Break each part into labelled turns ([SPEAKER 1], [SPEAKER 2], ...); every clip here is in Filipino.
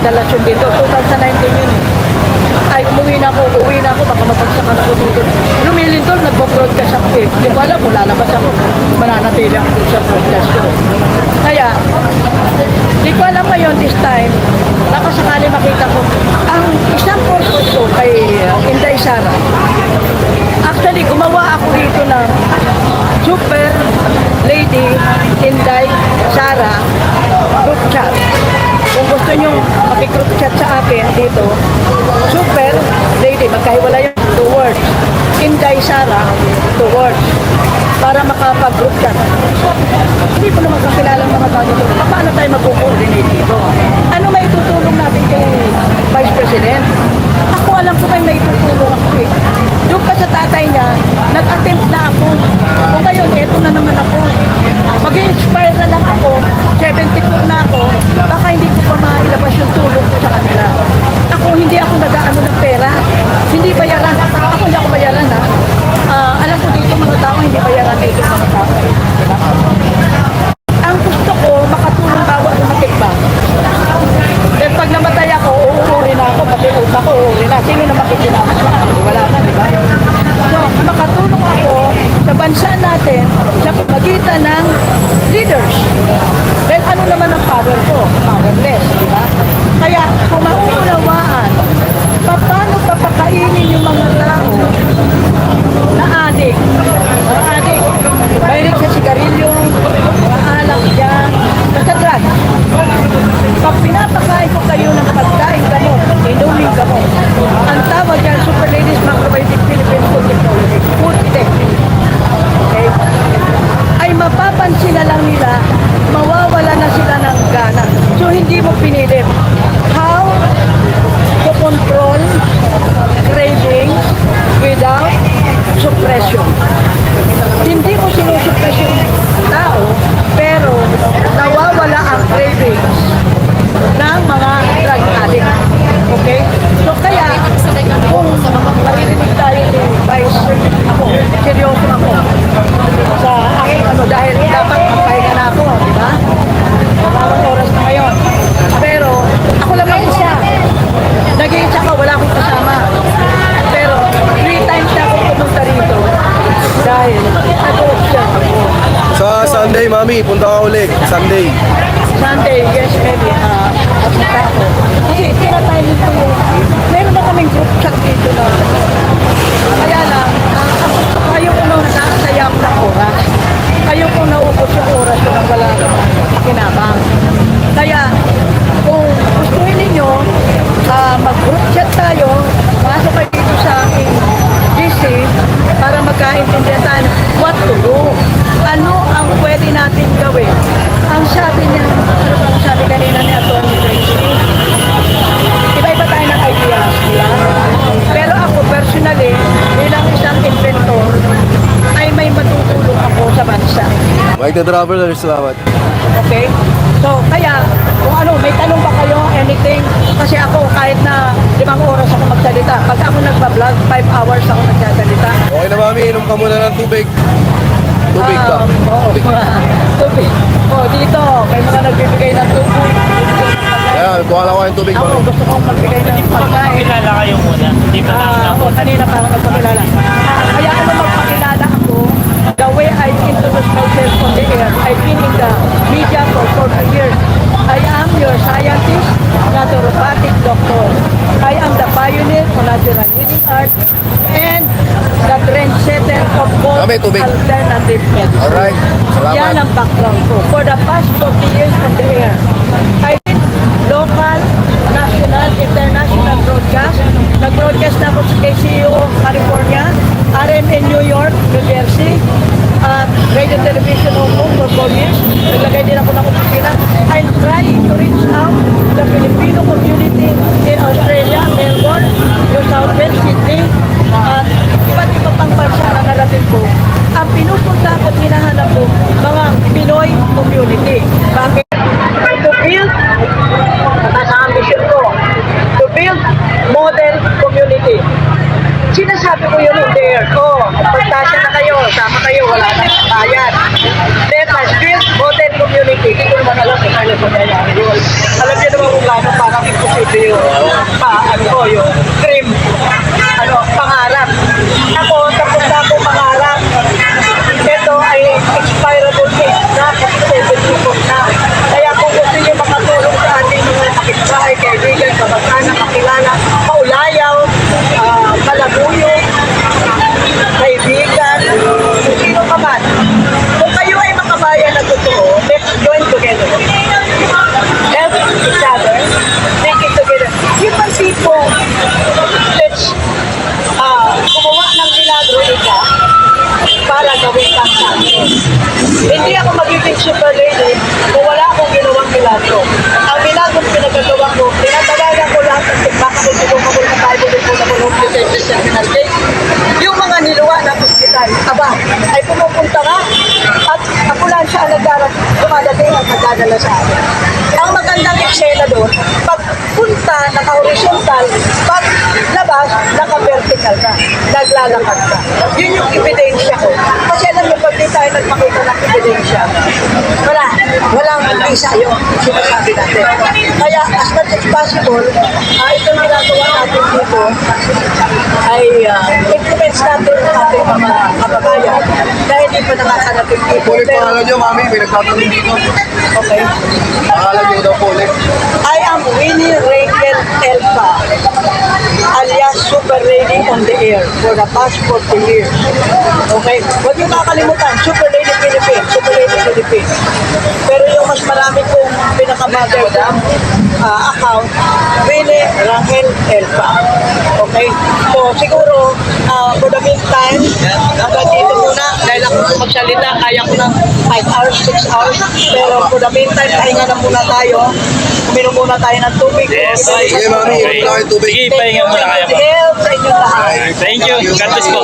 [SPEAKER 1] instalasyon dito. 2019 yun eh. Ay, uuwi na ako, baka mapagsakan ako dito. Lumilintol, nagbo-broadcast ako eh. Hindi ko alam kung lalabas ako. Mananatili ako sa broadcast ko. Kaya, hindi ko alam ngayon this time, baka sakali makita ko, ang isang purpose ko kay Inday Sara, actually, gumawa ako dito ng Super Lady Inday Sara group chat. Kung gusto nyo makigroup chat sa akin dito, Super Lady, magkahiwala yung 2 words. Inday Sara, 2 words. Para makapag-group chat. Hindi ko naman kakilala mga tao dito. Paano tayo mag-coordinate dito? Ano may tutulong natin kay Vice President? Ako alam ko may tutulong ako eh. Doon pa sa tatay niya, nag-attempt na ako. O ngayon, eto na naman ako. Mag-inspire na lang ako. 74 na ako. Baka hindi ko pa mailabas yung tulong ko sa kanila. Ako, hindi ako nag-aano ng pera. Hindi bayaran. Ako hindi ako bayaran ha. Alam ko dito mga tao, hindi bayaran dito mga tao. Diba? Ang gusto ko, makatulong bawat umatik ba? Then pag namatay ako, uuuri na ako, pati utak ko, uuuri na. Sino na makikinamas na ako? Wala na, di ba? So, makatulong ako sa bansa natin sa pamagitan ng leaders. Then ano naman ang power ko? Powerless, di ba? Kaya kung mauunawaan, paano papakainin yung mga tao na adik? Mga adik, mahilig sa sigarilyo, mga alak dyan, basta drug. Pag pinapakain ko kayo ng pagkain gamot, inuming gamot, ang tawag yan, Super Ladies Macrobiotic Philippine Food Technology, Food Tech. Okay? Ay mapapansin na lang nila, mawawala na sila ng gana. So hindi mo pinilit. How to control craving without suppression. Hindi mo sinusuppress yung tao, pero nawawala ang cravings ng mga drug addict. Okay? So kaya, kung maririnig tayo ni Vice, ako, seryoso ako sa aking dahil dapat magpahinga na ako, di ba? Parang oras na ngayon. Pero, ako lang ang isa. Nag-iisa ka, wala akong kasama. Pero, 3 times na ako pumunta rito dahil nag-option ako.
[SPEAKER 2] Sa Sunday, Mami, punta ka ulit. Sunday.
[SPEAKER 1] Sunday, yes, maybe. Punta ako. Kasi tinatime ko yung, meron na kaming group chat dito na. Kaya lang, ayaw ko nang nakasaya ako ng oras. Ayaw ko naubos yung oras ko nang wala kinabang. Kaya, kung gustuhin ninyo, mag-group chat tayo, masok kayo dito sa aking GC para magkaintindihan tayo what to do. Ano ang pwede natin gawin? Ang sabi niya, ano ba ang sabi kanina ni Atty. Tracy? Iba-iba tayo ng ideas, diba? Pero ako personally, bilang isang inventor, ay may matutulong ako sa bansa.
[SPEAKER 2] Mike the Traveler, salamat.
[SPEAKER 1] Okay? So, kaya, kung ano, may tanong ba kayo, anything? Kasi ako, kahit na 5 oras ako magsalita, pag ako nagpa-vlog, 5 hours ako nagsasalita.
[SPEAKER 2] Okay na, Mami, inom ka muna ng tubig. Tubig ka.
[SPEAKER 1] Oo, tubig. Oh, dito, may mga nagbibigay ng tubig.
[SPEAKER 2] Ayan, kuha na ko yung tubig,
[SPEAKER 1] Ako,
[SPEAKER 2] Mami.
[SPEAKER 1] gusto kong magbigay ng pagkain.
[SPEAKER 3] Kilala kayo muna. Hindi pa
[SPEAKER 1] Oo, kanina parang nagpakilala. Kaya ano magpakilala ako, the way I introduce myself on the air, I've been in the media for 40 years. I am your scientist, naturopathic doctor. I am the pioneer of natural healing art and the trendsetter of both
[SPEAKER 2] Kami, tubig.
[SPEAKER 1] alternative medicine.
[SPEAKER 2] Alright, salamat.
[SPEAKER 1] Yan ang background ko. For the past 40 years on the air, I did local, national, international broadcast. Nag-broadcast na ako sa KCO, California, RMN New York, New Jersey, radio television Hong Kong for 4 years. Naglagay din ako ng opisina. I'm trying to reach out the Filipino community in Australia, Melbourne, New South Wales, Sydney, at iba't iba pang bansa na narating ko. Ang pinupunta ko at hinahanap ko, mga Pinoy community. Bakit? To build, nasa ambition ko, to build model community. Sinasabi ko yun there, pagtasya na kayo, sama kayo, wala nang bayad. Let us build model community. Hindi ko naman alam kung ano po nangyayari yun. Alam niyo naman kung gano'n parang ito yung yung cream, pangarap. Ako, tapos na ako pangarap. Ito ay expirable date na, kasi 70 na. Kaya kung gusto niyo makatulong sa ating mga kapitbahay, kaibigan, kamag-anak, kakilala, kaulayaw, kalabuyo, kaibigan, kung sino ka man. Kung kayo ay makabayan na totoo, let's join together. Help each other, make it together. Yung mga people, let's gumawa ng milagro ika para gawin kang santos. Hindi ako magiging super lady kung wala akong ginawang milagro. Ang milagro pinagagawa ko, tinatawagan ko lahat ng baka kung tumukabol sa Bible ko na kung terminal case. Yung mga niluwa ng hospital, ay pumupunta ka at ambulansya ang dumadating at nagdadala sa akin. Ang magandang eksena doon, pagpunta, naka-horizontal, pag labas, naka-vertical ka, naglalakad ka. Yun yung ebidensya ko. Kasi alam mo, pag di tayo nagpakita ng ebidensya, walang visa yung sinasabi natin. Kaya as much as possible, itong ginagawa natin dito ay implements natin ang ating mga kababayan na hindi pa nakakarating dito.
[SPEAKER 2] Ulit pangalan nyo, mami. May nagtatanong dito.
[SPEAKER 1] Okay.
[SPEAKER 2] Pangalan nyo daw po ulit.
[SPEAKER 1] I am Winnie Rachel Elfa, alias Super Lady on the Air for the past 40 years. Okay? Huwag niyo kakalimutan, Super Lady Philippines, Super Lady Philippines. Pero yung mas marami kong pinaka-mother account, Winnie Rachel Elfa. Okay? So, siguro, for the meantime, hanggang dito muna, dahil ako magsalita, kaya ko ng 5 hours, 6 hours. Pero for the meantime, pahinga na muna tayo. Uminom muna tayo ng tubig.
[SPEAKER 3] Yes.
[SPEAKER 2] Sige, mami.
[SPEAKER 3] Okay.
[SPEAKER 2] Inom na kayo tubig.
[SPEAKER 3] Sige, pahinga muna kayo.
[SPEAKER 1] Health sa inyong lahat.
[SPEAKER 3] Thank you. God bless po.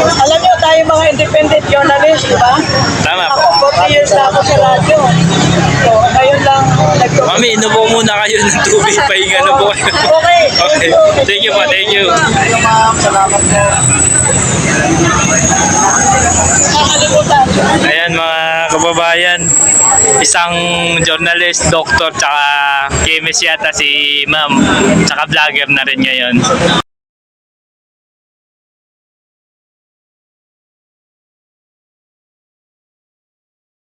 [SPEAKER 1] Alam niyo, tayo mga independent journalist, di ba?
[SPEAKER 3] Tama po.
[SPEAKER 1] Ako, 40 years na ako sa radyo. So, ngayon lang,
[SPEAKER 3] Mami, inubo muna kayo ng tubig. Pahinga na po kayo.
[SPEAKER 1] Okay.
[SPEAKER 3] Okay. Thank you po. Thank you.
[SPEAKER 2] Ayun, ma'am. Salamat po.
[SPEAKER 1] Nakalimutan.
[SPEAKER 3] Ayan mga kababayan, isang journalist, doktor, tsaka chemist yata si ma'am, tsaka vlogger na rin ngayon.